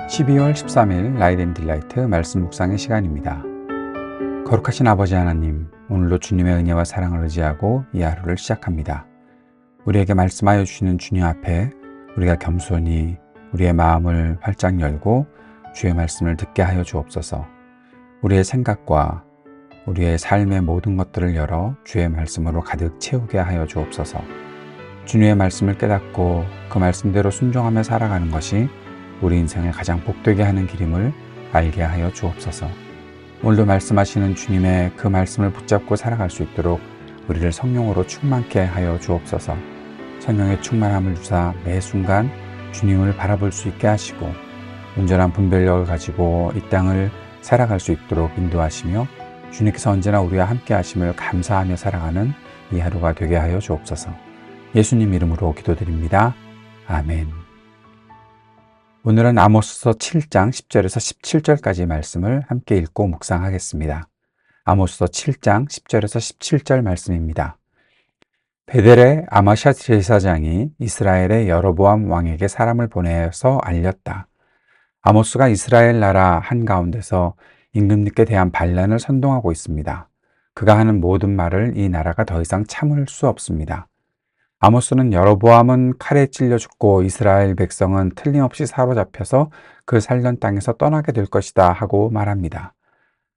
12월 13일 라이트 앤 딜라이트 말씀 묵상의 시간입니다. 거룩하신 아버지 하나님, 오늘도 주님의 은혜와 사랑을 의지하고 이 하루를 시작합니다. 우리에게 말씀하여 주시는 주님 앞에 우리가 겸손히 우리의 마음을 활짝 열고 주의 말씀을 듣게 하여 주옵소서. 우리의 생각과 우리의 삶의 모든 것들을 열어 주의 말씀으로 가득 채우게 하여 주옵소서. 주님의 말씀을 깨닫고 그 말씀대로 순종하며 살아가는 것이 우리 인생을 가장 복되게 하는 길임을 알게 하여 주옵소서. 오늘도 말씀하시는 주님의 그 말씀을 붙잡고 살아갈 수 있도록 우리를 성령으로 충만케 하여 주옵소서. 성령의 충만함을 주사 매 순간 주님을 바라볼 수 있게 하시고 온전한 분별력을 가지고 이 땅을 살아갈 수 있도록 인도하시며 주님께서 언제나 우리와 함께 하심을 감사하며 살아가는 이 하루가 되게 하여 주옵소서. 예수님 이름으로 기도드립니다. 아멘. 오늘은 아모스서 7장 10절에서 17절까지 말씀을 함께 읽고 묵상하겠습니다. 아모스서 7장 10절에서 17절 말씀입니다. 베델의 아마샤 제사장이 이스라엘의 여로보암 왕에게 사람을 보내서 알렸다. 아모스가 이스라엘 나라 한가운데서 임금님께 대한 반란을 선동하고 있습니다. 그가 하는 모든 말을 이 나라가 더 이상 참을 수 없습니다. 아모스는 여로보암은 칼에 찔려 죽고 이스라엘 백성은 틀림없이 사로잡혀서 그 살던 땅에서 떠나게 될 것이다 하고 말합니다.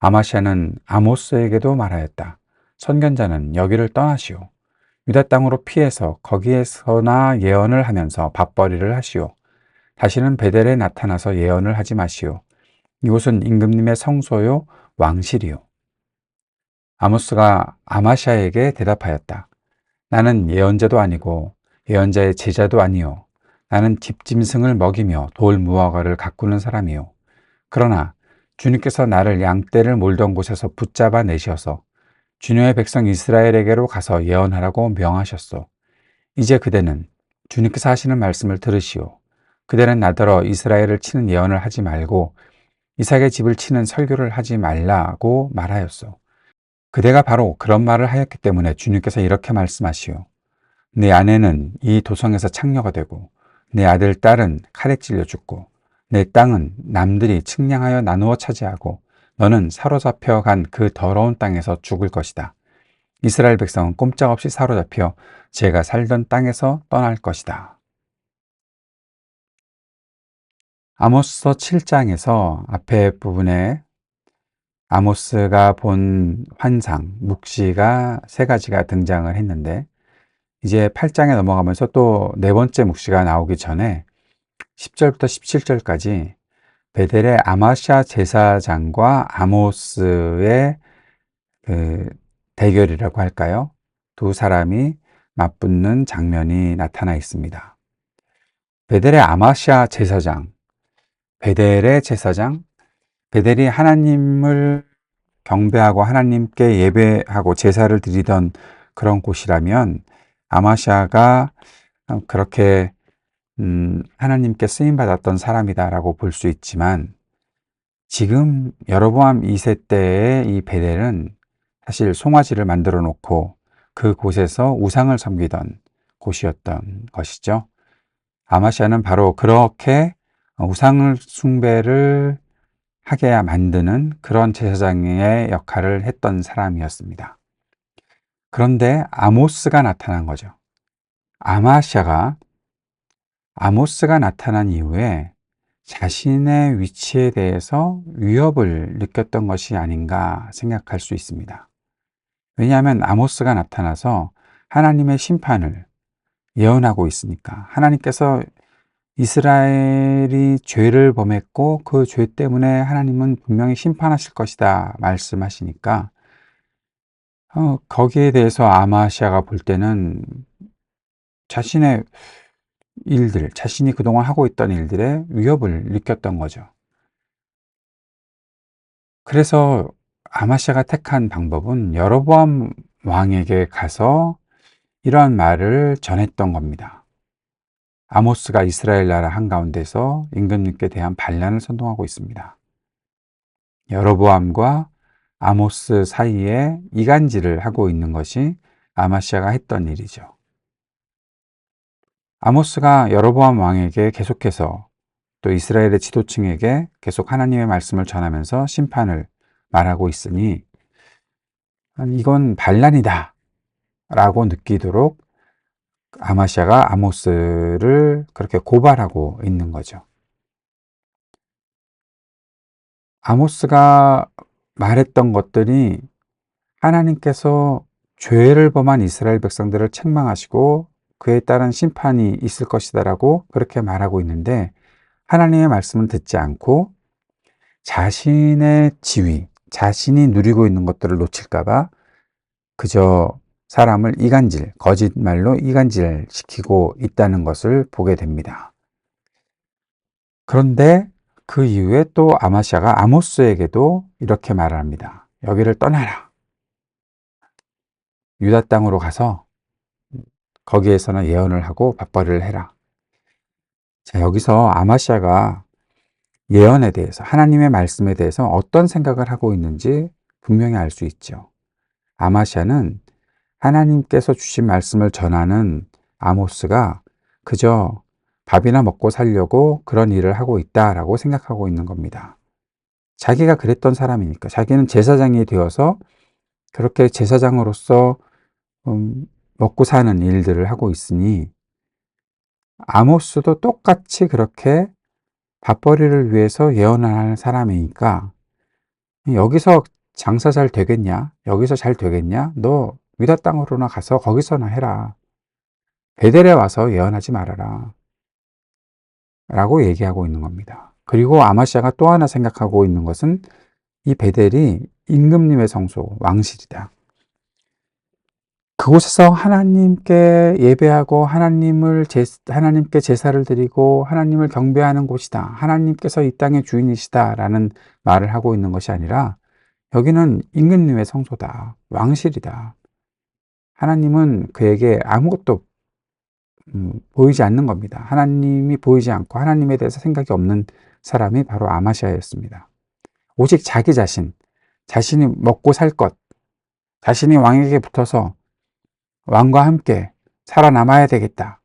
아마샤는 아모스에게도 말하였다. 선견자는 여기를 떠나시오. 유다 땅으로 피해서 거기에서나 예언을 하면서 밥벌이를 하시오. 다시는 베델에 나타나서 예언을 하지 마시오. 이곳은 임금님의 성소요 왕실이오. 아모스가 아마샤에게 대답하였다. 나는 예언자도 아니고 예언자의 제자도 아니요. 나는 뒷짐승을 먹이며 돌 무화과를 가꾸는 사람이요. 그러나 주님께서 나를 양떼를 몰던 곳에서 붙잡아 내셔서 주님의 백성 이스라엘에게로 가서 예언하라고 명하셨소. 이제 그대는 주님께서 하시는 말씀을 들으시오. 그대는 나더러 이스라엘을 치는 예언을 하지 말고 이삭의 집을 치는 설교를 하지 말라고 말하였소. 그대가 바로 그런 말을 하였기 때문에 주님께서 이렇게 말씀하시오. 내 아내는 이 도성에서 창녀가 되고 내 아들, 딸은 칼에 찔려 죽고 내 땅은 남들이 측량하여 나누어 차지하고 너는 사로잡혀 간 그 더러운 땅에서 죽을 것이다. 이스라엘 백성은 꼼짝없이 사로잡혀 제가 살던 땅에서 떠날 것이다. 아모스서 7장에서 앞에 부분에 아모스가 본 환상, 묵시가 세 가지가 등장을 했는데 이제 8장에 넘어가면서 또 네 번째 묵시가 나오기 전에 10절부터 17절까지 베델의 아마샤 제사장과 아모스의 그 대결이라고 할까요? 두 사람이 맞붙는 장면이 나타나 있습니다. 베델의 아마샤 제사장, 베델의 제사장, 베델이 하나님을 경배하고 하나님께 예배하고 제사를 드리던 그런 곳이라면 아마샤가 그렇게 하나님께 쓰임받았던 사람이다라고 볼 수 있지만 지금 여로보암 2세 때의 이 베델은 사실 송아지를 만들어 놓고 그곳에서 우상을 섬기던 곳이었던 것이죠. 아마샤는 바로 그렇게 우상을 숭배를 하게 만드는 그런 제사장의 역할을 했던 사람이었습니다. 그런데 아모스가 나타난 거죠. 아모스가 나타난 이후에 자신의 위치에 대해서 위협을 느꼈던 것이 아닌가 생각할 수 있습니다. 왜냐하면 아모스가 나타나서 하나님의 심판을 예언하고 있으니까 하나님께서 이스라엘이 죄를 범했고 그 죄 때문에 하나님은 분명히 심판하실 것이다 말씀하시니까 거기에 대해서 아마시아가 볼 때는 자신의 일들, 자신이 그동안 하고 있던 일들에 위협을 느꼈던 거죠. 그래서 아마시아가 택한 방법은 여로보암 왕에게 가서 이러한 말을 전했던 겁니다. 아모스가 이스라엘 나라 한가운데서 임금님께 대한 반란을 선동하고 있습니다. 여로보암과 아모스 사이에 이간질을 하고 있는 것이 아마시아가 했던 일이죠. 아모스가 여로보암 왕에게 계속해서 또 이스라엘의 지도층에게 계속 하나님의 말씀을 전하면서 심판을 말하고 있으니 이건 반란이다 라고 느끼도록 아마시아가 아모스를 그렇게 고발하고 있는 거죠. 아모스가 말했던 것들이 하나님께서 죄를 범한 이스라엘 백성들을 책망하시고 그에 따른 심판이 있을 것이다라고 그렇게 말하고 있는데, 하나님의 말씀을 듣지 않고 자신의 지위, 자신이 누리고 있는 것들을 놓칠까봐 그저 사람을 이간질, 거짓말로 이간질 시키고 있다는 것을 보게 됩니다. 그런데 그 이후에 또 아마시아가 아모스에게도 이렇게 말합니다. 여기를 떠나라. 유다 땅으로 가서 거기에서는 예언을 하고 밥벌이를 해라. 자, 여기서 아마시아가 예언에 대해서, 하나님의 말씀에 대해서 어떤 생각을 하고 있는지 분명히 알 수 있죠. 아마시아는 하나님께서 주신 말씀을 전하는 아모스가 그저 밥이나 먹고 살려고 그런 일을 하고 있다라고 생각하고 있는 겁니다. 자기가 그랬던 사람이니까, 자기는 제사장이 되어서 그렇게 제사장으로서 먹고 사는 일들을 하고 있으니 아모스도 똑같이 그렇게 밥벌이를 위해서 예언하는 사람이니까 여기서 장사 잘 되겠냐? 여기서 잘 되겠냐? 너 유다 땅으로나 가서 거기서나 해라. 베델에 와서 예언하지 말아라. 라고 얘기하고 있는 겁니다. 그리고 아마시아가 또 하나 생각하고 있는 것은 이 베델이 임금님의 성소, 왕실이다. 그곳에서 하나님께 예배하고 하나님께 제사를 드리고 하나님을 경배하는 곳이다. 하나님께서 이 땅의 주인이시다 라는 말을 하고 있는 것이 아니라 여기는 임금님의 성소다. 왕실이다. 하나님은 그에게 아무것도 보이지 않는 겁니다. 하나님이 보이지 않고 하나님에 대해서 생각이 없는 사람이 바로 아마시아였습니다. 오직 자기 자신이 먹고 살 것, 자신이 왕에게 붙어서 왕과 함께 살아남아야 되겠다.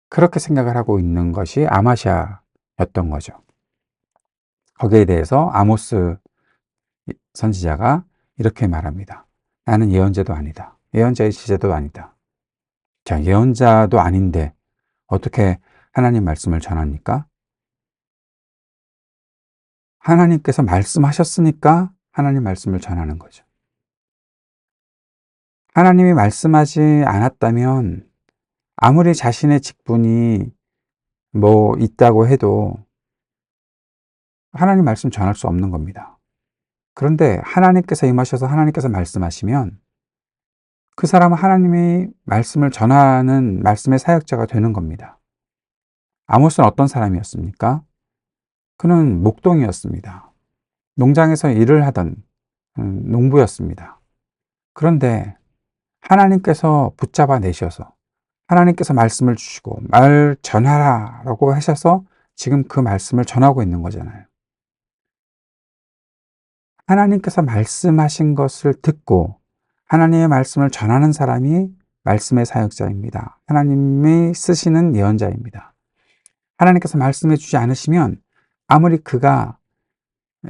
그렇게 생각을 하고 있는 것이 아마시아였던 거죠. 거기에 대해서 아모스 선지자가 이렇게 말합니다. 나는 예언자도 아니다. 예언자의 지제도 아니다. 자, 예언자도 아닌데 어떻게 하나님 말씀을 전합니까? 하나님께서 말씀하셨으니까 하나님 말씀을 전하는 거죠. 하나님이 말씀하지 않았다면 아무리 자신의 직분이 있다고 해도 하나님 말씀 전할 수 없는 겁니다. 그런데 하나님께서 임하셔서 하나님께서 말씀하시면 그 사람은 하나님이 말씀을 전하는 말씀의 사역자가 되는 겁니다. 아모스는 어떤 사람이었습니까? 그는 목동이었습니다. 농장에서 일을 하던 농부였습니다. 그런데 하나님께서 붙잡아 내셔서 하나님께서 말씀을 주시고 말 전하라라고 하셔서 지금 그 말씀을 전하고 있는 거잖아요. 하나님께서 말씀하신 것을 듣고 하나님의 말씀을 전하는 사람이 말씀의 사역자입니다. 하나님이 쓰시는 예언자입니다. 하나님께서 말씀해 주지 않으시면 아무리 그가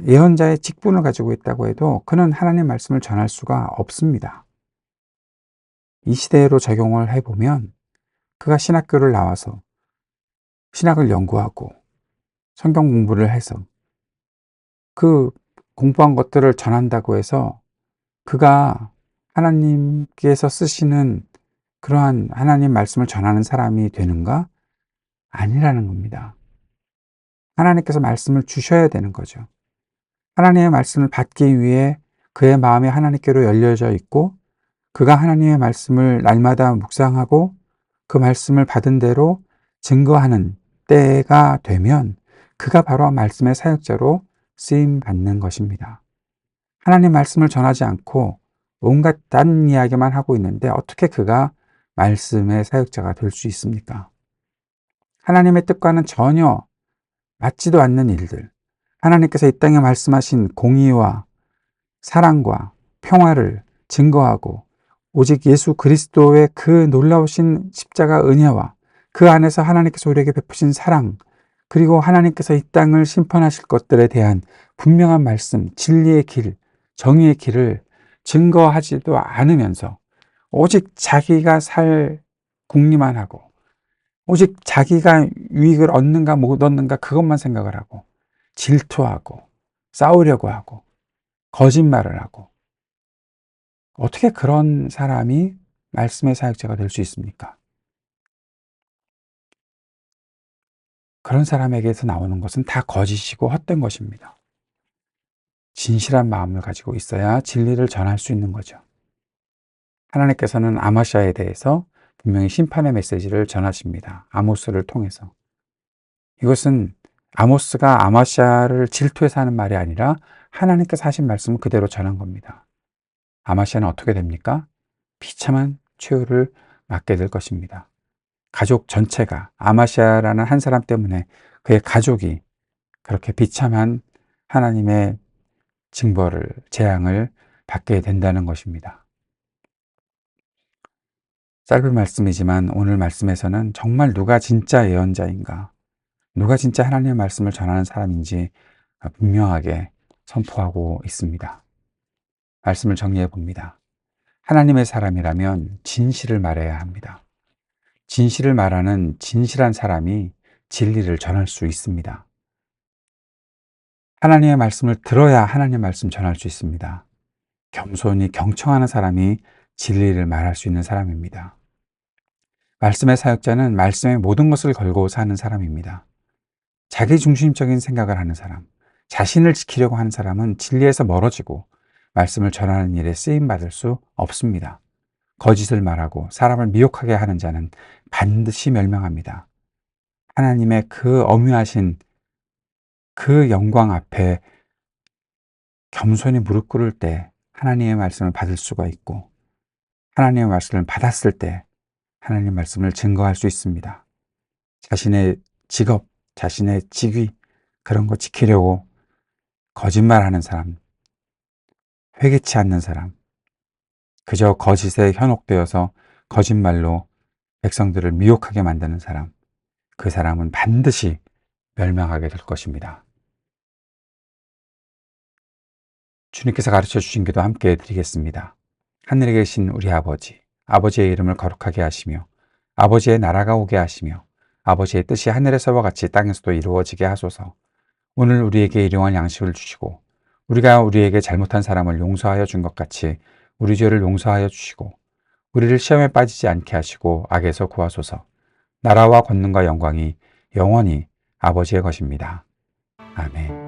예언자의 직분을 가지고 있다고 해도 그는 하나님의 말씀을 전할 수가 없습니다. 이 시대로 적용을 해보면 그가 신학교를 나와서 신학을 연구하고 성경 공부를 해서 그 공부한 것들을 전한다고 해서 그가 하나님께서 쓰시는 그러한 하나님 말씀을 전하는 사람이 되는가? 아니라는 겁니다. 하나님께서 말씀을 주셔야 되는 거죠. 하나님의 말씀을 받기 위해 그의 마음이 하나님께로 열려져 있고 그가 하나님의 말씀을 날마다 묵상하고 그 말씀을 받은 대로 증거하는 때가 되면 그가 바로 말씀의 사역자로 쓰임받는 것입니다. 하나님 말씀을 전하지 않고 온갖 딴 이야기만 하고 있는데 어떻게 그가 말씀의 사역자가 될 수 있습니까? 하나님의 뜻과는 전혀 맞지도 않는 일들, 하나님께서 이 땅에 말씀하신 공의와 사랑과 평화를 증거하고 오직 예수 그리스도의 그 놀라우신 십자가 은혜와 그 안에서 하나님께서 우리에게 베푸신 사랑, 그리고 하나님께서 이 땅을 심판하실 것들에 대한 분명한 말씀, 진리의 길, 정의의 길을 증거하지도 않으면서 오직 자기가 살 궁리만 하고 오직 자기가 유익을 얻는가 못 얻는가 그것만 생각을 하고 질투하고 싸우려고 하고 거짓말을 하고 어떻게 그런 사람이 말씀의 사역자가 될 수 있습니까? 그런 사람에게서 나오는 것은 다 거짓이고 헛된 것입니다. 진실한 마음을 가지고 있어야 진리를 전할 수 있는 거죠. 하나님께서는 아마샤에 대해서 분명히 심판의 메시지를 전하십니다. 아모스를 통해서. 이것은 아모스가 아마샤를 질투해서 하는 말이 아니라 하나님께서 하신 말씀을 그대로 전한 겁니다. 아마샤는 어떻게 됩니까? 비참한 최후를 맞게 될 것입니다. 가족 전체가 아마샤라는 한 사람 때문에 그의 가족이 그렇게 비참한 하나님의 징벌을, 재앙을 받게 된다는 것입니다. 짧은 말씀이지만 오늘 말씀에서는 정말 누가 진짜 예언자인가, 누가 진짜 하나님의 말씀을 전하는 사람인지 분명하게 선포하고 있습니다. 말씀을 정리해 봅니다. 하나님의 사람이라면 진실을 말해야 합니다. 진실을 말하는 진실한 사람이 진리를 전할 수 있습니다. 하나님의 말씀을 들어야 하나님의 말씀 전할 수 있습니다. 겸손히 경청하는 사람이 진리를 말할 수 있는 사람입니다. 말씀의 사역자는 말씀의 모든 것을 걸고 사는 사람입니다. 자기 중심적인 생각을 하는 사람, 자신을 지키려고 하는 사람은 진리에서 멀어지고 말씀을 전하는 일에 쓰임받을 수 없습니다. 거짓을 말하고 사람을 미혹하게 하는 자는 반드시 멸망합니다. 하나님의 그 엄유하신 그 영광 앞에 겸손히 무릎 꿇을 때 하나님의 말씀을 받을 수가 있고 하나님의 말씀을 받았을 때 하나님의 말씀을 증거할 수 있습니다. 자신의 직업, 자신의 직위 그런 거 지키려고 거짓말하는 사람, 회개치 않는 사람, 그저 거짓에 현혹되어서 거짓말로 백성들을 미혹하게 만드는 사람, 그 사람은 반드시 멸망하게 될 것입니다. 주님께서 가르쳐 주신 기도 함께 드리겠습니다. 하늘에 계신 우리 아버지, 아버지의 이름을 거룩하게 하시며 아버지의 나라가 오게 하시며 아버지의 뜻이 하늘에서와 같이 땅에서도 이루어지게 하소서. 오늘 우리에게 일용할 양식을 주시고 우리가 우리에게 잘못한 사람을 용서하여 준 것 같이 우리 죄를 용서하여 주시고 우리를 시험에 빠지지 않게 하시고 악에서 구하소서. 나라와 권능과 영광이 영원히 아버지의 것입니다. 아멘.